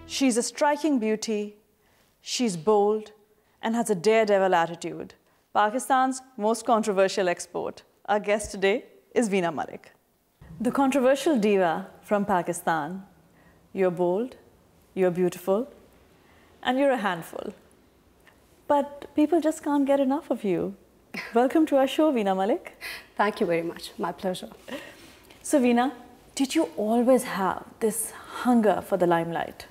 She's a striking beauty, she's bold, and has a daredevil attitude. Pakistan's most controversial export. Our guest today is Veena Malik. The controversial diva from Pakistan. You're bold, you're beautiful, and you're a handful. But people just can't get enough of you. Welcome to our show, Veena Malik. Thank you very much. My pleasure. So, Veena, did you always have this hunger for the limelight?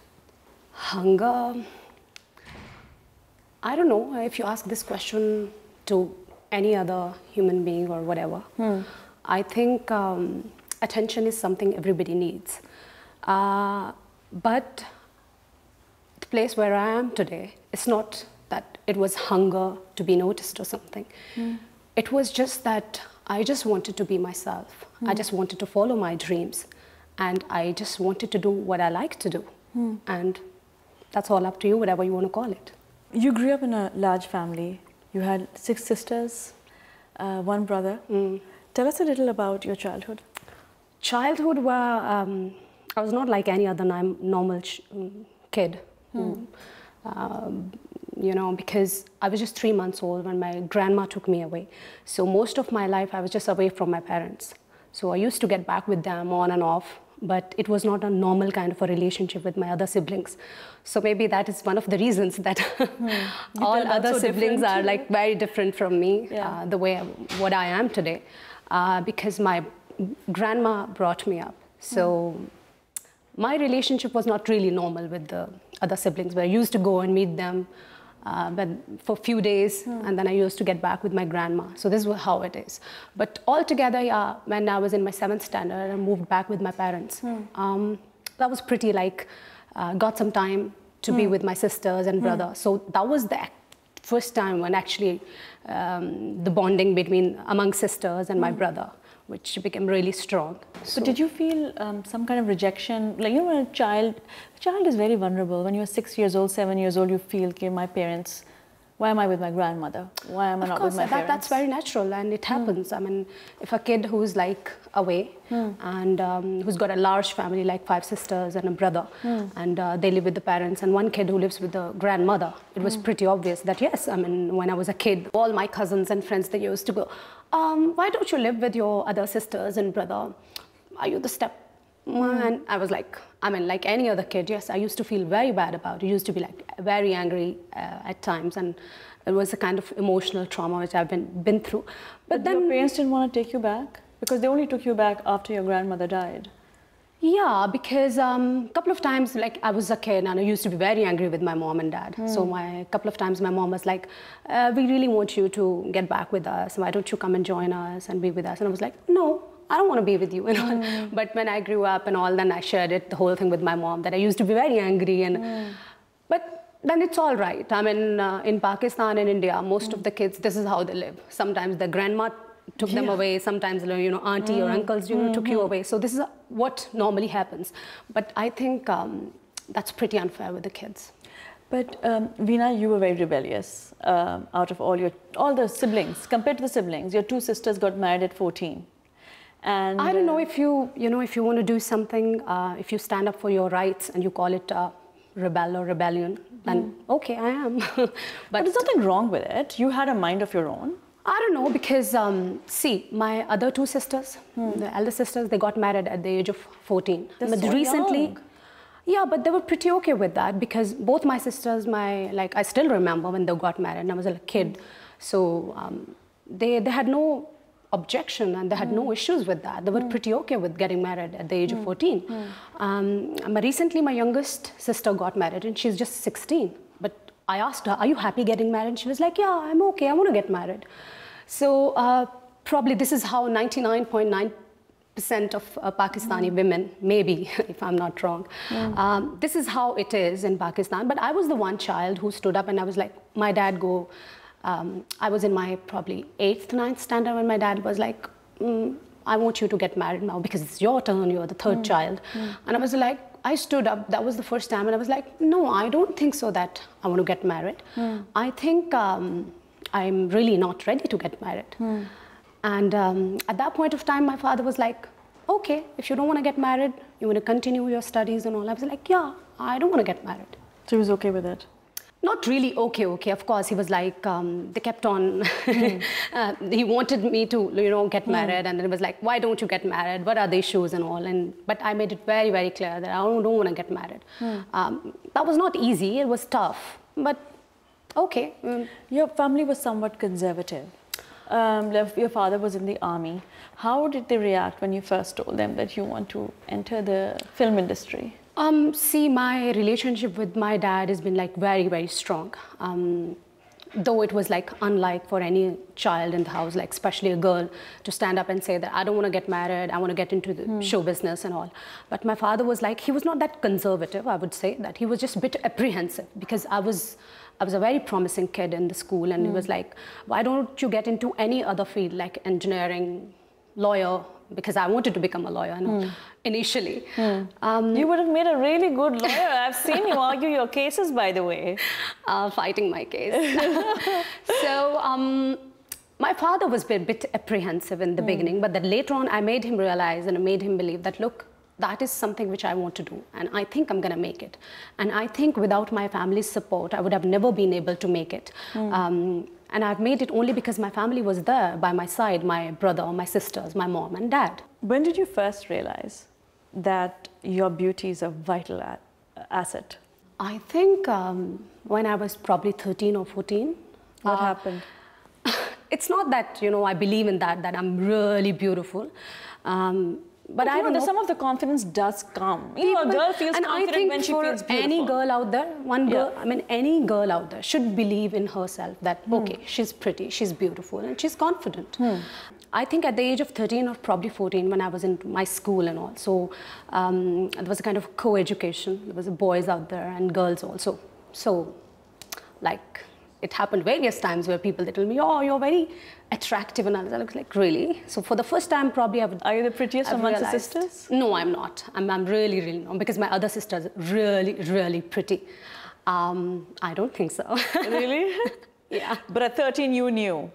Hunger? I don't know if you ask this question to any other human being or whatever. I think attention is something everybody needs. But the place where I am today, it's not that it was hunger to be noticed or something. It was just that I just wanted to be myself. I just wanted to follow my dreams. And I just wanted to do what I like to do. And that's all up to you, whatever you want to call it. You grew up in a large family. You had 6 sisters, 1 brother. Tell us a little about your childhood. Childhood, I was not like any other normal kid. You know, because I was just 3 months old when my grandma took me away. So most of my life, I was just away from my parents. So I used to get back with them on and off, but it was not a normal kind of a relationship with my other siblings. So maybe that is one of the reasons that all other siblings are like very different from me, the way what I am today, because my grandma brought me up. So my relationship was not really normal with the other siblings, where I used to go and meet them but for a few days, and then I used to get back with my grandma. So this was how it is. But altogether, when I was in my 7th standard, I moved back with my parents. That was pretty like, got some time to be with my sisters and brother. So that was the first time when actually the bonding among sisters and my brother, which became really strong. So did you feel some kind of rejection? Like, you know, when a child is very vulnerable. When you're 6 years old, 7 years old, you feel, okay, my parents, why am I with my grandmother? Why am I not with my parents? That's very natural, and it happens. I mean, if a kid who's like away and who's got a large family, like 5 sisters and a brother, and they live with the parents, and one kid who lives with the grandmother, it was pretty obvious that, yes, I mean, when I was a kid, all my cousins and friends, they used to go, why don't you live with your other sisters and brother? Are you the step? And I was like, I mean, like any other kid, yes, I used to feel very bad about it. I used to be like very angry at times, and it was a kind of emotional trauma which I've been through. But then your parents didn't want to take you back? Because they only took you back after your grandmother died. Yeah, because a couple of times, like, I was a kid and I used to be very angry with my mom and dad. So a couple of times my mom was like, we really want you to get back with us. Why don't you come and join us and be with us? And I was like, no, I don't want to be with you. But when I grew up and all, then I shared the whole thing with my mom, that I used to be very angry. But then it's all right. I mean, in Pakistan and India, most of the kids, this is how they live. Sometimes the grandma took them away. Sometimes, you know, auntie or uncles, took you away. So this is what normally happens. But I think that's pretty unfair with the kids. But Veena, you were very rebellious. Out of all the siblings, compared to the siblings, your 2 sisters got married at 14. And I don't know if if you want to do something, if you stand up for your rights and you call it rebel or rebellion, then okay, I am. But there's nothing wrong with it. You had a mind of your own. I don't know, because see, my other 2 sisters, the elder sisters, they got married at the age of 14. That's so recently, young. Yeah, but they were pretty okay with that, because both my sisters, I still remember when they got married and I was a kid. So they had no objection and they had no issues with that. They were pretty okay with getting married at the age of 14. Recently, my youngest sister got married and she's just 16. But I asked her, are you happy getting married? And she was like, yeah, I'm okay, I want to get married. So probably this is how 99.9% of Pakistani women, maybe, if I'm not wrong, this is how it is in Pakistan. But I was the one child who stood up and I was like, my dad I was in my probably 8th, 9th standard when my dad was like, I want you to get married now because it's your turn, you're the 3rd child. And I was like, I stood up, that was the first time, and I was like, no, I don't think so that I want to get married. I think I'm really not ready to get married. And at that point of time, my father was like, okay, if you don't want to get married, you want to continue your studies and all. I was like, yeah, I don't want to get married. So he was okay with it? Not really okay. Of course, he was like, they kept on, he wanted me to, get married. And then it was like, why don't you get married? What are the issues and all? But I made it very, very clear that I don't want to get married. That was not easy. It was tough. But okay. Your family was somewhat conservative. Your father was in the army. How did they react when you first told them that you want to enter the film industry? See, my relationship with my dad has been like very, very strong. Though it was like unlike for any child in the house, like especially a girl, to stand up and say that I don't want to get married, I want to get into the show business and all. But my father was like, he was not that conservative, I would say, that he was just a bit apprehensive because I was a very promising kid in the school, and he was like, why don't you get into any other field like engineering, lawyer, because I wanted to become a lawyer initially. You would have made a really good lawyer. I've seen you argue your cases, by the way. Fighting my case. So my father was a bit apprehensive in the beginning, but then later on I made him realize and I made him believe that, look, that is something which I want to do, and I think I'm going to make it. And I think without my family's support, I would have never been able to make it. And I've made it only because my family was there by my side, my brother, my sisters, my mom and dad. When did you first realize that your beauty is a vital asset? I think when I was probably 13 or 14. What happened? It's not that, I believe in that I'm really beautiful. But I don't know. Some of the confidence does come. A girl feels confident when she feels beautiful. Any girl out there, any girl out there should believe in herself that, okay, she's pretty, she's beautiful, and she's confident. I think at the age of 13 or probably 14, when I was in my school and all, so it was a kind of co-education. There was boys out there and girls also. So, like, it happened various times where people, they tell me, oh, you're very attractive, and I was like, really? So for the first time, probably I would... Are you the prettiest amongst the sisters? No, I'm not. I'm really, really not, because my other sister's really, really pretty. I don't think so. Really? Yeah. But at 13, you knew?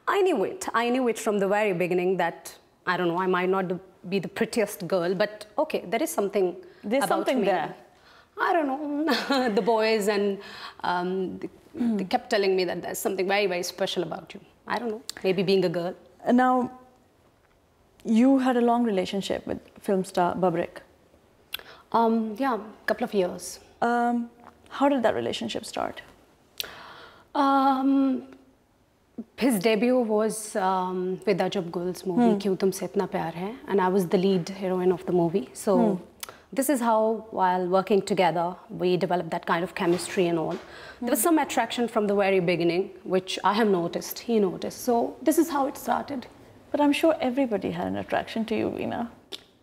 I knew it. I knew it from the very beginning that, I don't know, I might not be the prettiest girl, but okay, there is something There's about something me. there. I don't know. The boys and they kept telling me that there's something very, very special about you. I don't know. Maybe being a girl. Now, you had a long relationship with film star Babrik. Yeah, a couple of years. How did that relationship start? His debut was with Ajab Gul's movie, Kyun Tumse Itna Pyar Hai, and I was the lead heroine of the movie. So this is how, while working together, we developed that kind of chemistry and all. There was some attraction from the very beginning, which I have noticed, he noticed. So this is how it started. But I'm sure everybody had an attraction to you, Veena.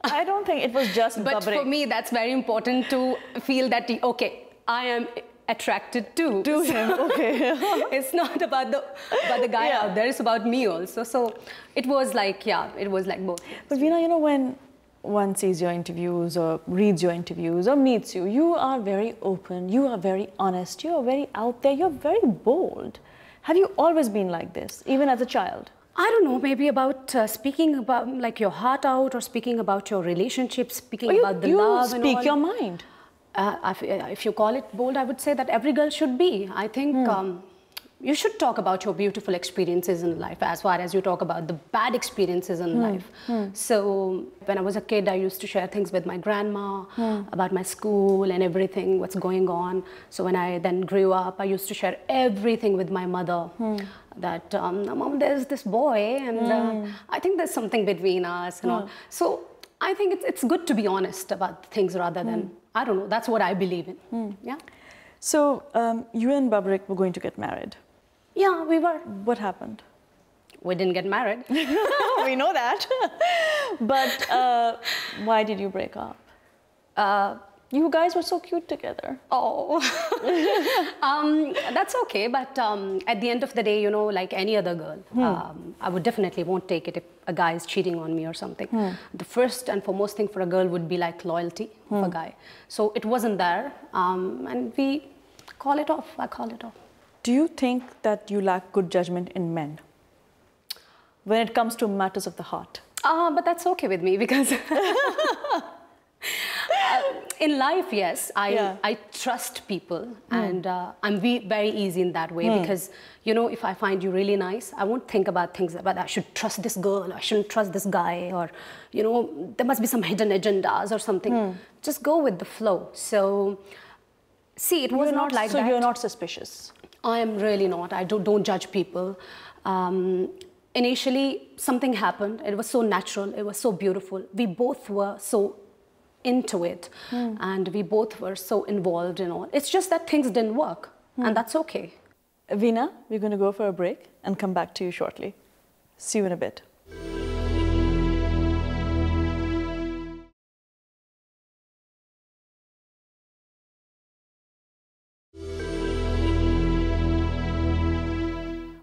I don't think it was just But Babrik. for me, that's very important to feel that, okay, I am attracted to him. Okay. It's not about the guy out there, it's about me also. So it was like, it was like both. But Veena, when one sees your interviews or reads your interviews or meets you, you are very open, you are very honest, you are very out there, you're very bold. Have you always been like this, even as a child? I don't know, maybe about speaking about like your heart out, or speaking about your relationships, speaking about the love and all. You speak your mind. If you call it bold, I would say that every girl should be. I think you should talk about your beautiful experiences in life as far as you talk about the bad experiences in life. So when I was a kid, I used to share things with my grandma about my school and everything, what's going on. So when I then grew up, I used to share everything with my mother. That, Mom, there's this boy, and I think there's something between us and all. So I think it's good to be honest about things rather than, I don't know, that's what I believe in. Yeah. So you and Babrik were going to get married. Yeah, we were. What happened? We didn't get married. We know that. But why did you break up? You guys were so cute together. Oh, that's okay. But at the end of the day, like any other girl, I would definitely won't take it if a guy is cheating on me or something. The first and foremost thing for a girl would be like loyalty of a guy. So it wasn't there, and we call it off. I call it off. Do you think that you lack good judgment in men when it comes to matters of the heart? But that's okay with me because in life, yes, I trust people and I'm very easy in that way because, you know, if I find you really nice, I won't think about things about I should trust this girl, I shouldn't trust this guy, or, you know, there must be some hidden agendas or something. Just go with the flow. So, see, it was not like that. So you're not suspicious? I am really not. I don't judge people. Initially, something happened. It was so natural. It was so beautiful. We both were so into it and we both were so involved in all. It's just that things didn't work and that's okay. Veena, we're going to go for a break and come back to you shortly. See you in a bit.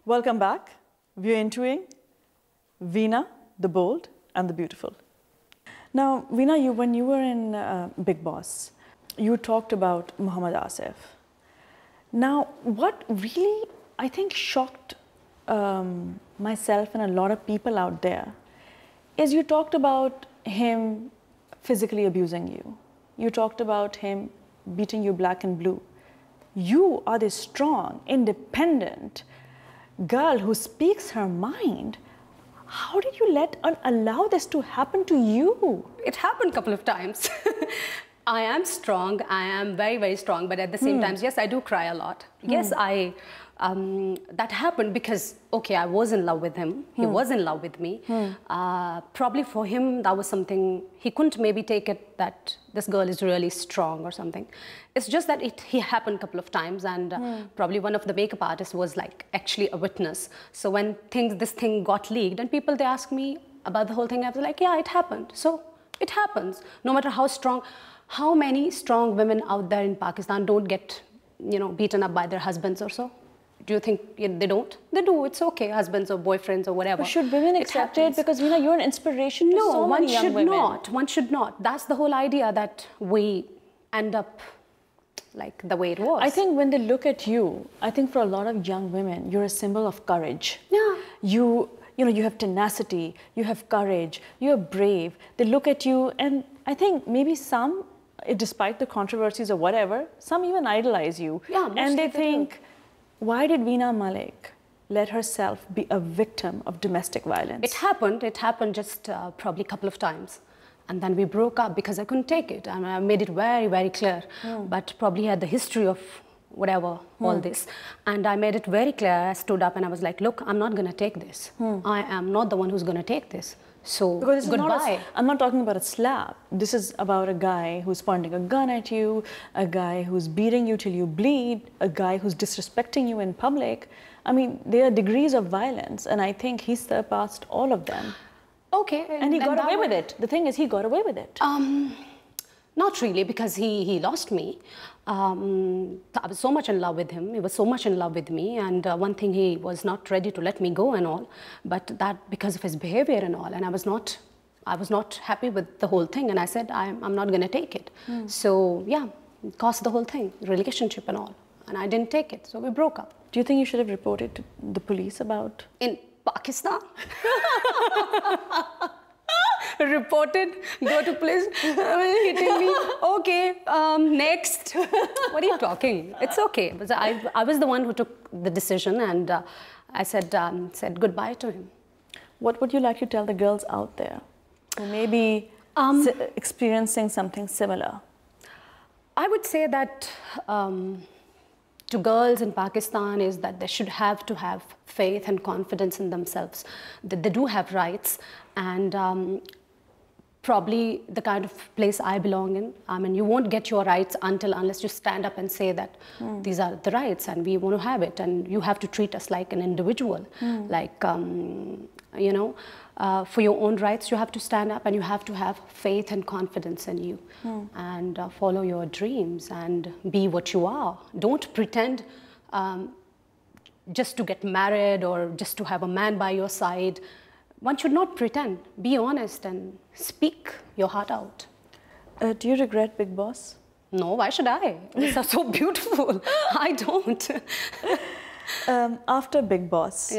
Welcome back. We're interviewing Veena, the bold and the beautiful. Now, Veena, when you were in Bigg Boss, you talked about Muhammad Asif. Now, what really, I think, shocked myself and a lot of people out there is you talked about him physically abusing you. You talked about him beating you black and blue. You are this strong, independent girl who speaks her mind. How did you allow this to happen to you? It happened a couple of times. I am strong. I am very, very strong. But at the same time, yes, I do cry a lot. Yes, that happened because, okay, I was in love with him. He was in love with me. Probably for him, that was something, he couldn't maybe take it that this girl is really strong or something. It's just that it happened a couple of times and probably one of the makeup artists was like actually a witness. So when this thing got leaked and people, they asked me about the whole thing, I was like, yeah, it happened. So it happens. No matter how strong, how many strong women out there in Pakistan don't get, you know, beaten up by their husbands or so? Do you think they don't? They do. It's okay, husbands or boyfriends or whatever. But should women accept it? Because, you know, you're an inspiration to so many young women. No, one should not. One should not. That's the whole idea, that we end up like the way it was. I think when they look at you, I think for a lot of young women, you're a symbol of courage. Yeah. You know, you have tenacity, you have courage, you're brave. They look at you and I think maybe some, despite the controversies or whatever, some even idolize you. Yeah, and they think, why did Veena Malik let herself be a victim of domestic violence? It happened just probably a couple of times. And then we broke up because I couldn't take it. And I made it very, very clear. But probably had the history of whatever, all this. And I made it very clear. I stood up and I was like, look, I'm not going to take this. I am not the one who's going to take this. So, because this goodbye. I'm not talking about a slap. This is about a guy who's pointing a gun at you, a guy who's beating you till you bleed, a guy who's disrespecting you in public. I mean, there are degrees of violence, and I think he surpassed all of them. Okay. And he got away with it. The thing is, he got away with it. Not really, because he lost me. I was so much in love with him. He was so much in love with me. And one thing, he was not ready to let me go and all. But that because of his behavior and all. And I was not happy with the whole thing. And I said, I'm not going to take it. So, yeah, it cost the whole thing, relationship and all. And I didn't take it. So we broke up. Do you think you should have reported to the police about? In Pakistan? Reported, go to police, hitting me. Okay, next. What are you talking? It's okay. I was the one who took the decision, and I said goodbye to him. What would you like to tell the girls out there who may be experiencing something similar? I would say that to girls in Pakistan is that they should have to have faith and confidence in themselves, that they do have rights, and probably the kind of place I belong in, I mean, you won't get your rights unless you stand up and say that these are the rights and we want to have it, and you have to treat us like an individual, like, you know, for your own rights, you have to stand up and you have to have faith and confidence in you and follow your dreams and be what you are. Don't pretend just to get married or just to have a man by your side. One should not pretend. Be honest and speak your heart out. Do you regret Bigg Boss? No, why should I? It's so beautiful. I don't. After Bigg Boss,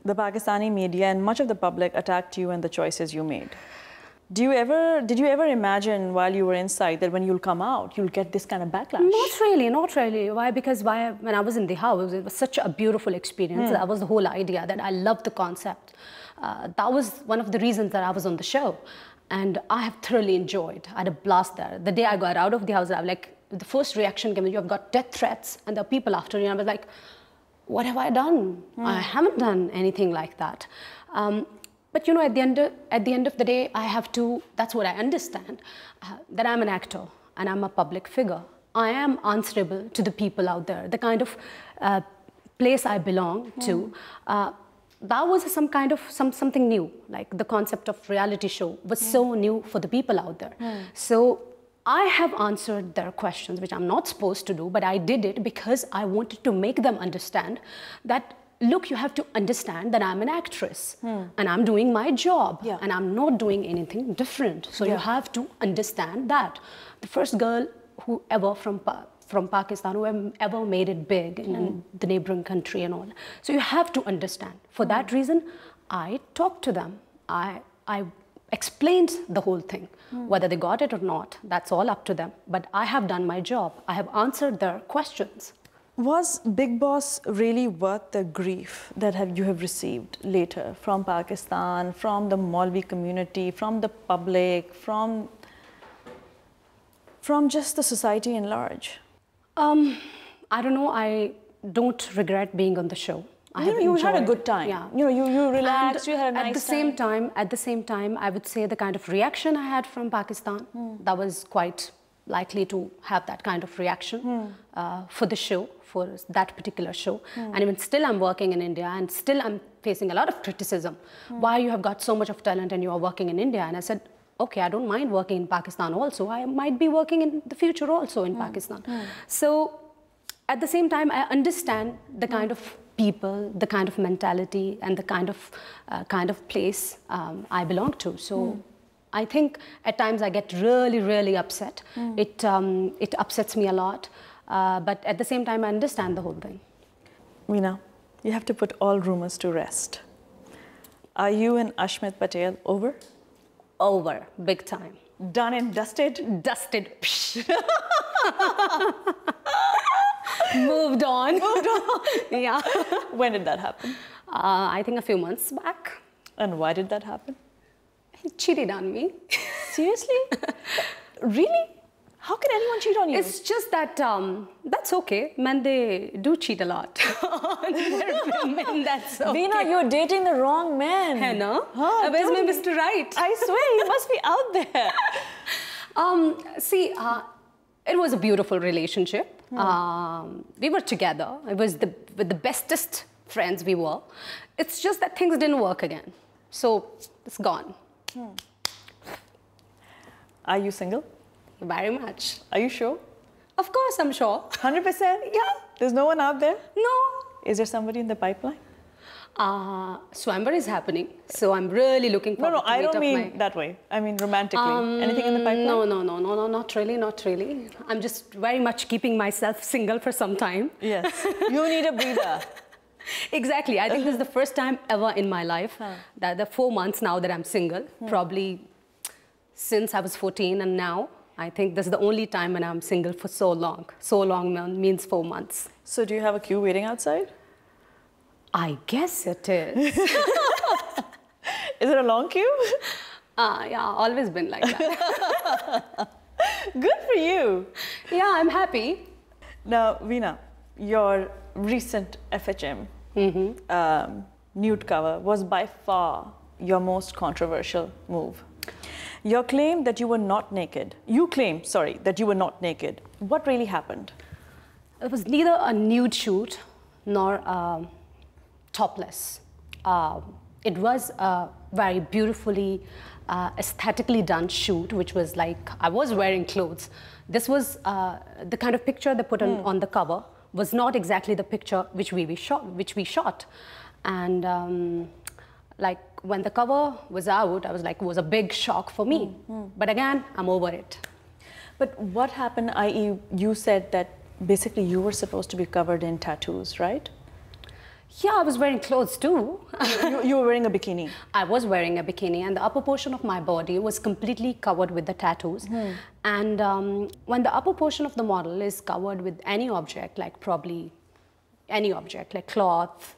the Pakistani media and much of the public attacked you and the choices you made. Did you ever imagine while you were inside that when you'll come out, you'll get this kind of backlash? Not really, not really. Why? Because when I was in the house, it was such a beautiful experience. That was the whole idea, that I loved the concept. That was one of the reasons that I was on the show. And I have thoroughly enjoyed. I had a blast there. The day I got out of the house, I was like, the first reaction came, you have got death threats and there are people after you. And I was like, what have I done? I haven't done anything like that. But you know, at the end of the day, I have to, that's what I understand, that I'm an actor and I'm a public figure. I am answerable to the people out there, the kind of place I belong to. That was something new, like the concept of reality show was so new for the people out there. So I have answered their questions, which I'm not supposed to do, but I did it because I wanted to make them understand that, look, you have to understand that I'm an actress and I'm doing my job and I'm not doing anything different. So you have to understand that. The first girl who ever from Pakistan, who ever made it big in the neighboring country and all. So you have to understand. For that reason, I talked to them. I explained the whole thing. Whether they got it or not, that's all up to them. But I have done my job. I have answered their questions. Was Big Boss really worth the grief that you have received later from Pakistan, from the Maulvi community, from the public, from just the society in large? I don't know. I don't regret being on the show. You had a good time. Yeah. You relaxed. You had a nice time. At the same time, I would say the kind of reaction I had from Pakistan, that was quite likely to have that kind of reaction for the show, for that particular show. And even still I'm working in India and still I'm facing a lot of criticism. Why you have got so much of talent and you are working in India? And I said, okay, I don't mind working in Pakistan also. I might be working in the future also in Pakistan. So at the same time, I understand the kind of people, the kind of mentality and the kind of place I belong to. So I think at times I get really, really upset. It upsets me a lot. But at the same time, I understand the whole thing. Veena, you have to put all rumors to rest. Are you and Ashmit Patel over? Over, big time. Done and dusted? Dusted. Moved on. Moved on. Yeah. When did that happen? I think a few months back. And why did that happen? He cheated on me. Seriously? Really? How can anyone cheat on you? It's just that that's okay. Men, they do cheat a lot. Women, that's okay. Veena, you're dating the wrong man. Hey, no? Where's my Mr. Right? I swear, he must be out there. See, it was a beautiful relationship. We were together. It was with the bestest friends we were. It's just that things didn't work again. So it's gone. Are you single? Very much. Are you sure? Of course, I'm sure. 100%? Yeah. There's no one out there? No. Is there somebody in the pipeline? Swamber is happening, so I'm really looking forward to I don't mean that way. I mean romantically. Anything in the pipeline? No, not really. I'm just very much keeping myself single for some time. Yes. You need a breather. Exactly. I think this is the first time ever in my life that the 4 months now that I'm single, probably since I was 14 and now, I think this is the only time when I'm single for so long. So long means 4 months. So do you have a queue waiting outside? I guess it is. Is it a long queue? Yeah, always been like that. Good for you. Yeah, I'm happy. Now, Veena, your recent FHM nude cover was by far your most controversial move. Your claim that you were not naked. You claim, sorry, that you were not naked. What really happened? It was neither a nude shoot nor topless. It was a very beautifully, aesthetically done shoot, which was like, I was wearing clothes. This was the kind of picture they put on the cover was not exactly the picture which we shot. And like when the cover was out, I was like, it was a big shock for me. But again, I'm over it. But what happened, i.e. you said that basically you were supposed to be covered in tattoos, right? Yeah, I was wearing clothes too. You were wearing a bikini. I was wearing a bikini, and the upper portion of my body was completely covered with the tattoos. And when the upper portion of the model is covered with any object, like probably any object, like cloth,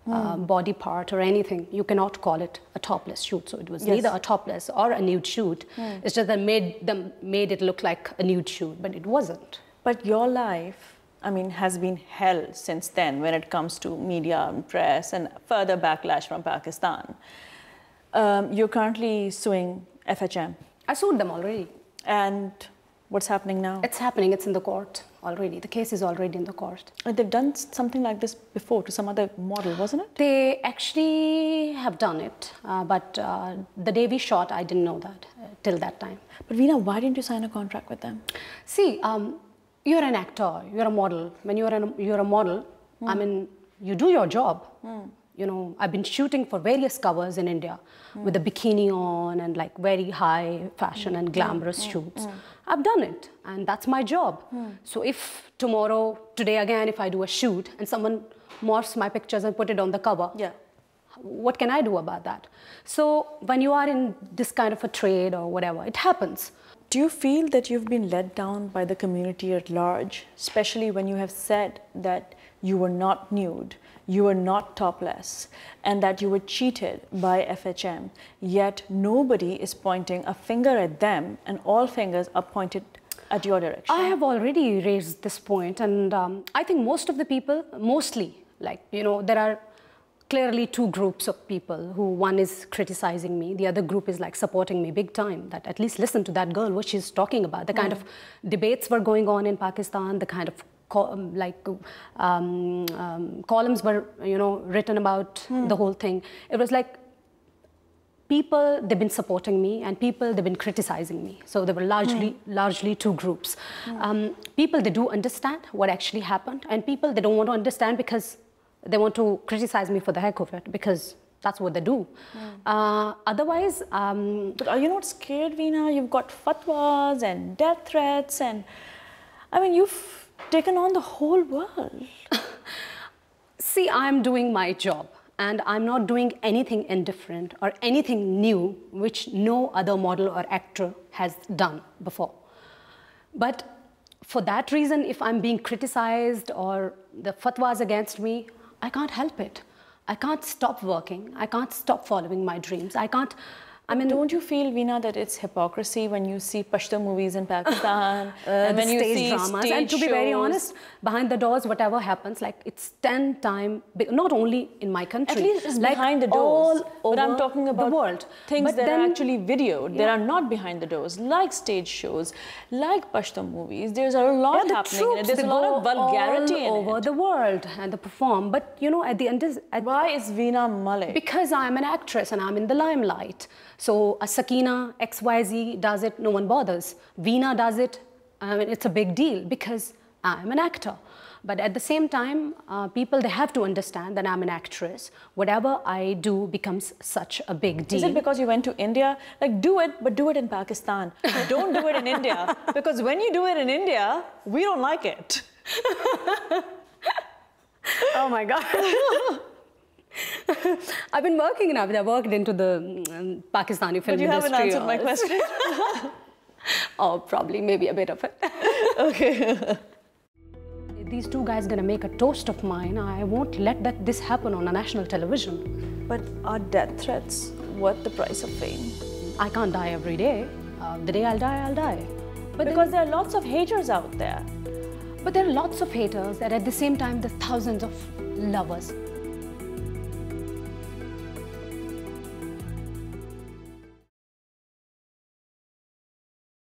body part or anything, you cannot call it a topless shoot. So it was neither a topless or a nude shoot. It's just that made it look like a nude shoot, but it wasn't. But your life, I mean, has been hell since then when it comes to media and press and further backlash from Pakistan. You're currently suing FHM. I sued them already. And what's happening now? It's happening. It's in the court already. The case is already in the court. They've done something like this before to some other model, wasn't it? They actually have done it, but the day we shot, I didn't know that till that time. But Veena, why didn't you sign a contract with them? See, you're an actor, you're a model. When you're a model, I mean, you do your job. You know, I've been shooting for various covers in India with a bikini on and like very high fashion and glamorous shoots. I've done it, and that's my job. So if today again, if I do a shoot and someone morphs my pictures and put it on the cover, what can I do about that? So when you are in this kind of a trade or whatever, it happens. Do you feel that you've been let down by the community at large, especially when you have said that you were not nude, you were not topless, and that you were cheated by FHM, yet nobody is pointing a finger at them and all fingers are pointed at your direction? I have already raised this point, and I think most of the people, like, you know, there are clearly two groups of people who one is criticizing me, the other group is like supporting me big time, that at least listen to that girl, what she's talking about, the kind of debates were going on in Pakistan, the kind of columns were, you know, written about the whole thing. It was like people, they've been supporting me, and people, they've been criticizing me. So there were largely two groups. People, they do understand what actually happened, and people, they don't want to understand because they want to criticize me for the heck of it, because that's what they do. Otherwise... But are you not scared, Veena? You've got fatwas and death threats, and I mean, you've taken on the whole world. See, I'm doing my job, and I'm not doing anything indifferent or anything new which no other model or actor has done before. But for that reason, if I'm being criticized or the fatwas against me, I can't help it. I can't stop working. I can't stop following my dreams. I can't... I mean, don't you feel, Veena, that it's hypocrisy when you see Pashto movies in Pakistan and when you see dramas? Stage and to be shows. Very honest, behind the doors, whatever happens, like it's 10 times big, not only in my country. At least it's like behind the doors. All over but I'm talking about the world. Things but that then, are actually videoed, that are not behind the doors, like stage shows, like Pashto movies. There's a lot happening in it. There's a lot of vulgarity all over the world and they perform. But you know, at the end, why is Veena Malik? Because I'm an actress and I'm in the limelight. So a Sakina, XYZ does it, no one bothers. Veena does it, I mean, it's a big deal because I'm an actor. But at the same time, people, they have to understand that I'm an actress. Whatever I do becomes such a big deal. Is it because you went to India? Like, do it, but do it in Pakistan. Don't do it in India. Because when you do it in India, we don't like it. Oh my God. I've been working in Abu Dhabi. I worked into the Pakistani film industry. But you haven't answered my question. Oh, probably, maybe a bit of it. Okay. These two guys gonna make a toast of mine. I won't let this happen on a national television. But are death threats worth the price of fame? I can't die every day. The day I'll die, I'll die. But because there are lots of haters out there. But there are lots of haters, and at the same time, there's thousands of lovers.